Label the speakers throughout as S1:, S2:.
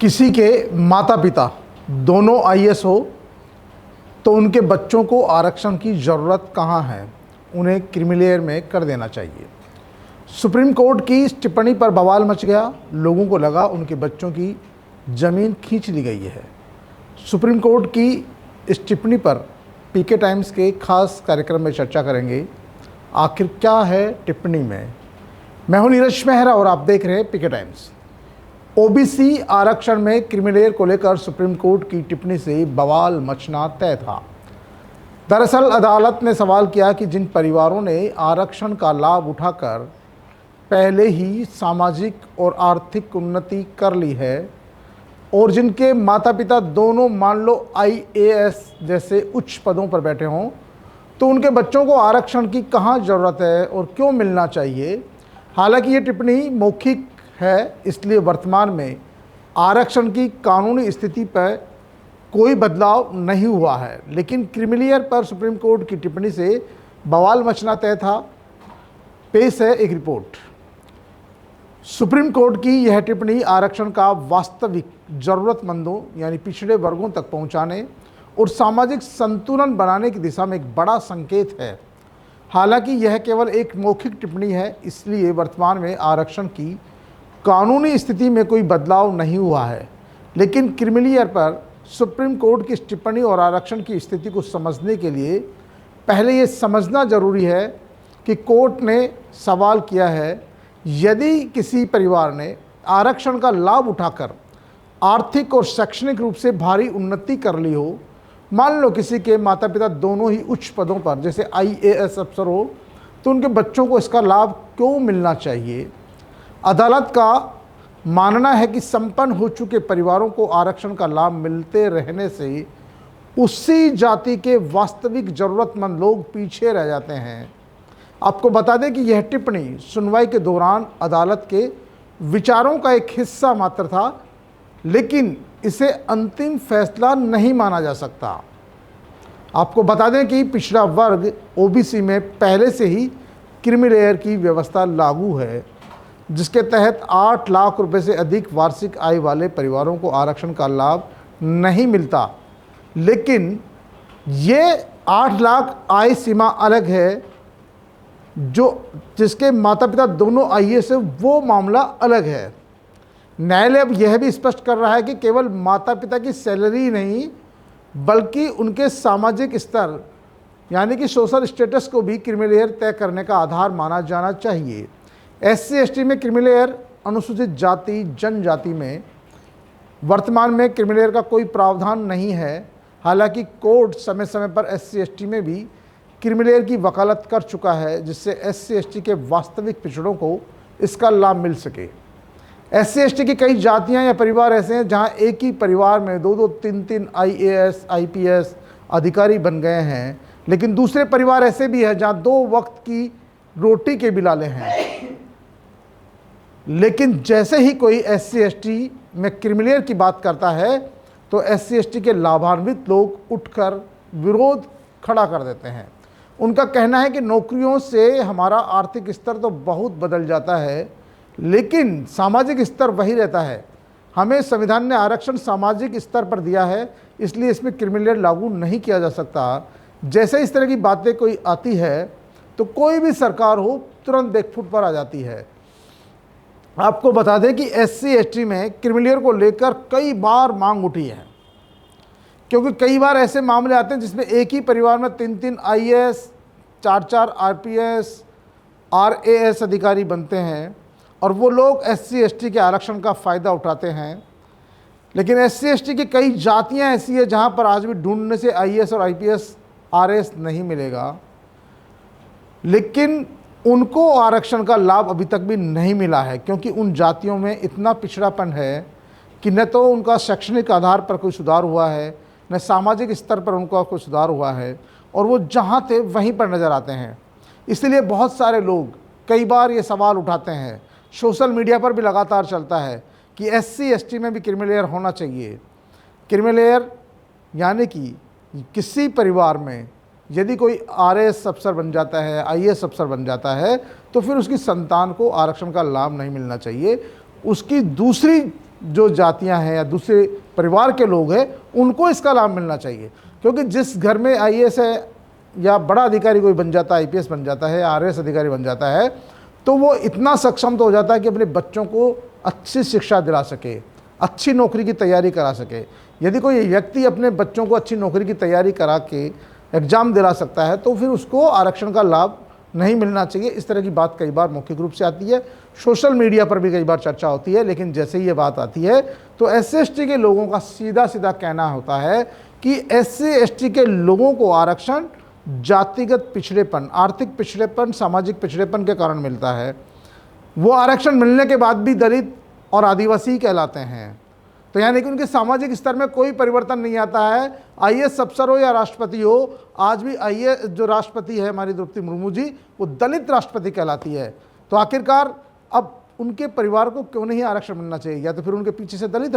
S1: किसी के माता पिता दोनों आईएएस हो तो उनके बच्चों को आरक्षण की ज़रूरत कहाँ है, उन्हें क्रीमी में कर देना चाहिए। सुप्रीम कोर्ट की इस टिप्पणी पर बवाल मच गया। लोगों को लगा उनके बच्चों की ज़मीन खींच ली गई है। सुप्रीम कोर्ट की इस टिप्पणी पर पीके टाइम्स के खास कार्यक्रम में चर्चा करेंगे। आखिर क्या है टिप्पणी में। मैं हूं नीरज मेहरा और आप देख रहे हैं पीके टाइम्स। ओबीसी आरक्षण में क्रीमी लेयर को लेकर सुप्रीम कोर्ट की टिप्पणी से बवाल मचना तय था। दरअसल अदालत ने सवाल किया कि जिन परिवारों ने आरक्षण का लाभ उठाकर पहले ही सामाजिक और आर्थिक उन्नति कर ली है और जिनके माता पिता दोनों मान लो आईएएस जैसे उच्च पदों पर बैठे हों, तो उनके बच्चों को आरक्षण की कहाँ ज़रूरत है और क्यों मिलना चाहिए। हालांकि ये टिप्पणी मौखिक है, इसलिए वर्तमान में आरक्षण की कानूनी स्थिति पर कोई बदलाव नहीं हुआ है, लेकिन क्रीमी लेयर पर सुप्रीम कोर्ट की टिप्पणी से बवाल मचना तय था। पेश है एक रिपोर्ट। सुप्रीम कोर्ट की यह टिप्पणी आरक्षण का वास्तविक ज़रूरतमंदों यानी पिछड़े वर्गों तक पहुंचाने और सामाजिक संतुलन बनाने की दिशा में एक बड़ा संकेत है। हालांकि यह केवल एक मौखिक टिप्पणी है, इसलिए वर्तमान में आरक्षण की कानूनी स्थिति में कोई बदलाव नहीं हुआ है, लेकिन क्रीमी लेयर पर सुप्रीम कोर्ट की टिप्पणी और आरक्षण की स्थिति को समझने के लिए पहले ये समझना जरूरी है कि कोर्ट ने सवाल किया है, यदि किसी परिवार ने आरक्षण का लाभ उठाकर आर्थिक और शैक्षणिक रूप से भारी उन्नति कर ली हो, मान लो किसी के माता पिता दोनों ही उच्च पदों पर जैसे आईएएस अफसर हो, तो उनके बच्चों को इसका लाभ क्यों मिलना चाहिए। अदालत का मानना है कि संपन्न हो चुके परिवारों को आरक्षण का लाभ मिलते रहने से उसी जाति के वास्तविक ज़रूरतमंद लोग पीछे रह जाते हैं। आपको बता दें कि यह टिप्पणी सुनवाई के दौरान अदालत के विचारों का एक हिस्सा मात्र था, लेकिन इसे अंतिम फैसला नहीं माना जा सकता। आपको बता दें कि पिछड़ा वर्ग ओबीसी में पहले से ही क्रीमी लेयर की व्यवस्था लागू है, जिसके तहत 8 लाख रुपए से अधिक वार्षिक आय वाले परिवारों को आरक्षण का लाभ नहीं मिलता। लेकिन ये 8 लाख आय सीमा अलग है, जिसके माता पिता दोनों आईएएस है, वो मामला अलग है। न्यायालय अब यह भी स्पष्ट कर रहा है कि केवल माता पिता की सैलरी नहीं, बल्कि उनके सामाजिक स्तर यानी कि सोशल स्टेटस को भी क्रीमी लेयर तय करने का आधार माना जाना चाहिए। एससी एसटी में क्रीमी लेयर, अनुसूचित जाति जनजाति में वर्तमान में क्रीमी लेयर का कोई प्रावधान नहीं है। हालांकि कोर्ट समय समय पर एससी एसटी में भी क्रीमी लेयर की वकालत कर चुका है, जिससे एससी एसटी के वास्तविक पिछड़ों को इसका लाभ मिल सके। एससी एसटी की कई जातियां या परिवार ऐसे हैं जहां एक ही परिवार में 2-2, 3-3 आईएएस आईपीएस अधिकारी बन गए हैं, लेकिन दूसरे परिवार ऐसे भी हैं जहां 2 वक्त की रोटी के बिलाले हैं। लेकिन जैसे ही कोई एससी एसटी में क्रीमी लेयर की बात करता है, तो एससी एसटी के लाभान्वित लोग उठकर विरोध खड़ा कर देते हैं। उनका कहना है कि नौकरियों से हमारा आर्थिक स्तर तो बहुत बदल जाता है, लेकिन सामाजिक स्तर वही रहता है। हमें संविधान ने आरक्षण सामाजिक स्तर पर दिया है, इसलिए इसमें क्रीमी लेयर लागू नहीं किया जा सकता। जैसे इस तरह की बातें कोई आती है, तो कोई भी सरकार हो तुरंत बैकफुट पर आ जाती है। आपको बता दें कि एससी एसटी में क्रीमी लेयर को लेकर कई बार मांग उठी है, क्योंकि कई बार ऐसे मामले आते हैं जिसमें एक ही परिवार में 3-3 आईएएस, 4-4 आरपीएस, आरएएस अधिकारी बनते हैं और वो लोग एससी एसटी के आरक्षण का फ़ायदा उठाते हैं। लेकिन एससी एसटी की कई जातियां ऐसी है जहां पर आज भी ढूंढने से आईएएस और आईपीएस आरएएस नहीं मिलेगा, लेकिन उनको आरक्षण का लाभ अभी तक भी नहीं मिला है, क्योंकि उन जातियों में इतना पिछड़ापन है कि न तो उनका शैक्षणिक आधार पर कोई सुधार हुआ है, न सामाजिक स्तर पर उनका कोई सुधार हुआ है, और वो जहाँ थे वहीं पर नज़र आते हैं। इसलिए बहुत सारे लोग कई बार ये सवाल उठाते हैं, सोशल मीडिया पर भी लगातार चलता है कि एससी एसटी में भी क्रीमी लेयर होना चाहिए। क्रीमी लेयर यानी कि किसी परिवार में यदि कोई आरएएस अफसर बन जाता है, आईएएस अफसर बन जाता है, तो फिर उसकी संतान को आरक्षण का लाभ नहीं मिलना चाहिए। उसकी दूसरी जो जातियां हैं या दूसरे परिवार के लोग हैं उनको इसका लाभ मिलना चाहिए। क्योंकि जिस घर में आईएएस है या बड़ा अधिकारी कोई बन जाता है, आईपीएस बन जाता है, आरएएस अधिकारी बन जाता है, तो वो इतना सक्षम तो हो जाता है कि अपने बच्चों को अच्छी शिक्षा दिला सके, अच्छी नौकरी की तैयारी करा सके। यदि कोई व्यक्ति अपने बच्चों को अच्छी नौकरी की तैयारी करा के एग्ज़ाम दिला सकता है तो फिर उसको आरक्षण का लाभ नहीं मिलना चाहिए। इस तरह की बात कई बार मौखिक रूप से आती है, सोशल मीडिया पर भी कई बार चर्चा होती है, लेकिन जैसे ही ये बात आती है तो SC/ST के लोगों का सीधा सीधा कहना होता है कि SC/ST के लोगों को आरक्षण जातिगत पिछड़ेपन, आर्थिक पिछड़ेपन, सामाजिक पिछड़ेपन के कारण मिलता है। वो आरक्षण मिलने के बाद भी दलित और आदिवासी कहलाते हैं। तो यानी कि उनके सामाजिक स्तर में कोई परिवर्तन नहीं आता है। आईएएस अफसर हो या राष्ट्रपति हो, आज भी आईएएस जो राष्ट्रपति है हमारी द्रौपदी मुर्मू जी, वो दलित राष्ट्रपति कहलाती है। तो आखिरकार अब उनके परिवार को क्यों नहीं आरक्षण मिलना चाहिए? या तो फिर उनके पीछे से दलित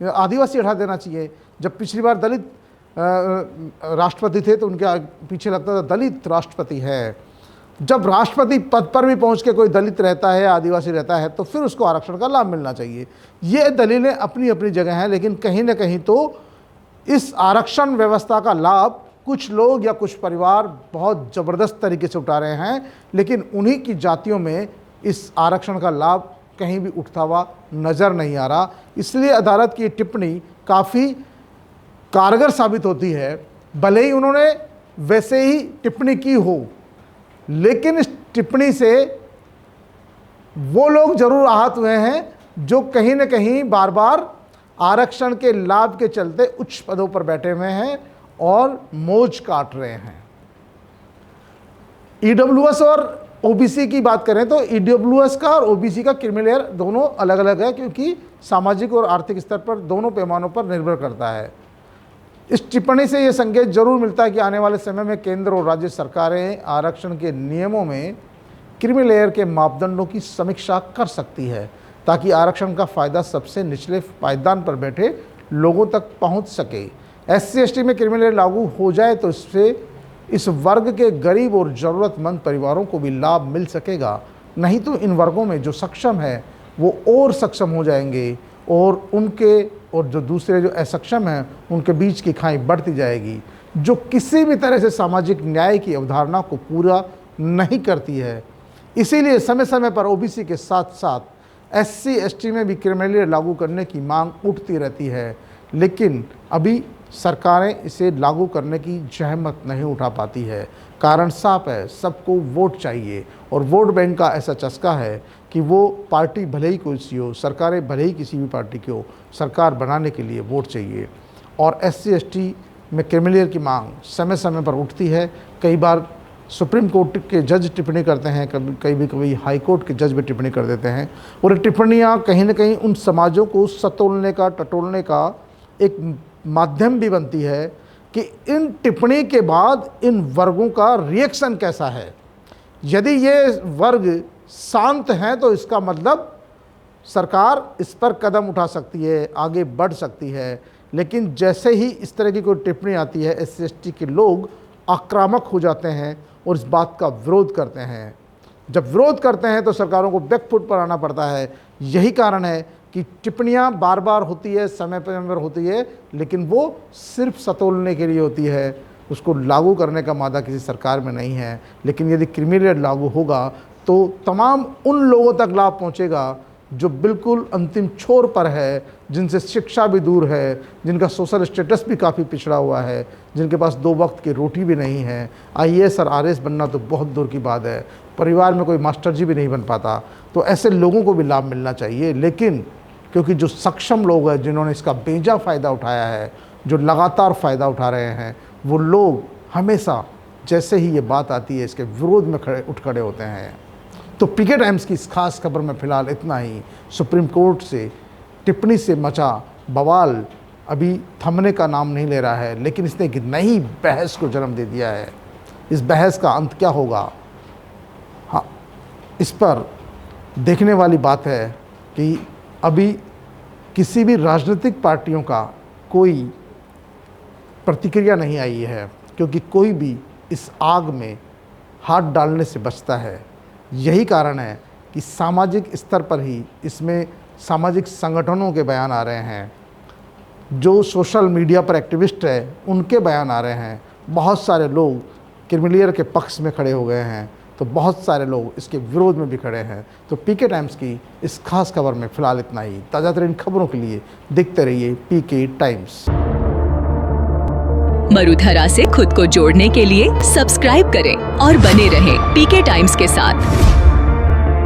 S1: आदिवासी हटा देना चाहिए। जब पिछली बार दलित राष्ट्रपति थे तो उनके पीछे लगता था दलित राष्ट्रपति है। जब राष्ट्रपति पद पर भी पहुंच के कोई दलित रहता है, आदिवासी रहता है, तो फिर उसको आरक्षण का लाभ मिलना चाहिए। ये दलीलें अपनी अपनी जगह हैं, लेकिन कहीं ना कहीं तो इस आरक्षण व्यवस्था का लाभ कुछ लोग या कुछ परिवार बहुत ज़बरदस्त तरीके से उठा रहे हैं, लेकिन उन्हीं की जातियों में इस आरक्षण का लाभ कहीं भी उठता हुआ नज़र नहीं आ रहा। इसलिए अदालत की टिप्पणी काफ़ी कारगर साबित होती है। भले ही उन्होंने वैसे ही टिप्पणी की हो, लेकिन इस टिप्पणी से वो लोग जरूर आहत हुए हैं जो कहीं ना कहीं बार बार आरक्षण के लाभ के चलते उच्च पदों पर बैठे हुए हैं और मौज काट रहे हैं। ईडब्ल्यूएस और ओबीसी की बात करें तो ईडब्ल्यूएस का और ओबीसी का क्रिमिनल दोनों अलग अलग है, क्योंकि सामाजिक और आर्थिक स्तर पर दोनों पैमानों पर निर्भर करता है। इस टिप्पणी से यह संकेत जरूर मिलता है कि आने वाले समय में केंद्र और राज्य सरकारें आरक्षण के नियमों में क्रीमी लेयर के मापदंडों की समीक्षा कर सकती है, ताकि आरक्षण का फ़ायदा सबसे निचले पायदान पर बैठे लोगों तक पहुंच सके। SC/ST में क्रीमी लेयर लागू हो जाए तो इससे इस वर्ग के गरीब और ज़रूरतमंद परिवारों को भी लाभ मिल सकेगा। नहीं तो इन वर्गों में जो सक्षम है वो और सक्षम हो जाएंगे और उनके और जो दूसरे जो असक्षम हैं उनके बीच की खाई बढ़ती जाएगी, जो किसी भी तरह से सामाजिक न्याय की अवधारणा को पूरा नहीं करती है। इसीलिए समय समय पर ओबीसी के साथ साथ SC/ST में भी क्रीमी लेयर लागू करने की मांग उठती रहती है, लेकिन अभी सरकारें इसे लागू करने की जहमत नहीं उठा पाती है। कारण साफ है, सबको वोट चाहिए और वोट बैंक का ऐसा चस्का है कि वो पार्टी भले ही कोई सी हो, सरकारें भले ही किसी भी पार्टी की हो, सरकार बनाने के लिए वोट चाहिए। और SC/ST में क्रीमी लेयर की मांग समय समय पर उठती है। कई बार सुप्रीम कोर्ट के जज टिप्पणी करते हैं, कभी हाई कोर्ट के जज भी टिप्पणी कर देते हैं, और टिप्पणियाँ कहीं ना कहीं उन समाजों को सतोलने का, टटोलने का एक माध्यम भी बनती है कि इन टिप्पणी के बाद इन वर्गों का रिएक्शन कैसा है। यदि ये वर्ग शांत हैं तो इसका मतलब सरकार इस पर कदम उठा सकती है, आगे बढ़ सकती है। लेकिन जैसे ही इस तरह की कोई टिप्पणी आती है, SC/ST के लोग आक्रामक हो जाते हैं और इस बात का विरोध करते हैं। जब विरोध करते हैं तो सरकारों को बैकफुट पर आना पड़ता है। यही कारण है कि टिप्पणियाँ बार बार होती है, समय पर होती है, लेकिन वो सिर्फ सतोलने के लिए होती है, उसको लागू करने का मादा किसी सरकार में नहीं है। लेकिन यदि क्रीमी लेयर लागू होगा तो तमाम उन लोगों तक लाभ पहुंचेगा जो बिल्कुल अंतिम छोर पर है, जिनसे शिक्षा भी दूर है, जिनका सोशल स्टेटस भी काफ़ी पिछड़ा हुआ है, जिनके पास 2 वक्त की रोटी भी नहीं है। IAS और RS बनना तो बहुत दूर की बात है, परिवार में कोई मास्टर जी भी नहीं बन पाता। तो ऐसे लोगों को भी लाभ मिलना चाहिए। लेकिन क्योंकि जो सक्षम लोग हैं, जिन्होंने इसका बेजा फ़ायदा उठाया है, जो लगातार फ़ायदा उठा रहे हैं, वो लोग हमेशा जैसे ही ये बात आती है इसके विरोध में उठ खड़े होते हैं। तो PK टाइम्स की इस खास खबर में फ़िलहाल इतना ही। सुप्रीम कोर्ट से टिप्पणी से मचा बवाल अभी थमने का नाम नहीं ले रहा है, लेकिन इसने एक नई बहस को जन्म दे दिया है। इस बहस का अंत क्या होगा, हाँ, इस पर देखने वाली बात है कि अभी किसी भी राजनीतिक पार्टियों का कोई प्रतिक्रिया नहीं आई है, क्योंकि कोई भी इस आग में हाथ डालने से बचता है। यही कारण है कि सामाजिक स्तर पर ही इसमें सामाजिक संगठनों के बयान आ रहे हैं, जो सोशल मीडिया पर एक्टिविस्ट है उनके बयान आ रहे हैं। बहुत सारे लोग क्रिमिलियर के पक्ष में खड़े हो गए हैं, तो बहुत सारे लोग इसके विरोध में भी खड़े हैं। तो पीके टाइम्स की इस खास खबर में फ़िलहाल इतना ही। ताज़ा तरीन खबरों के लिए देखते रहिए पीके टाइम्स।
S2: मरुधरा से खुद को जोड़ने के लिए सब्सक्राइब करें और बने रहें पीके टाइम्स के साथ।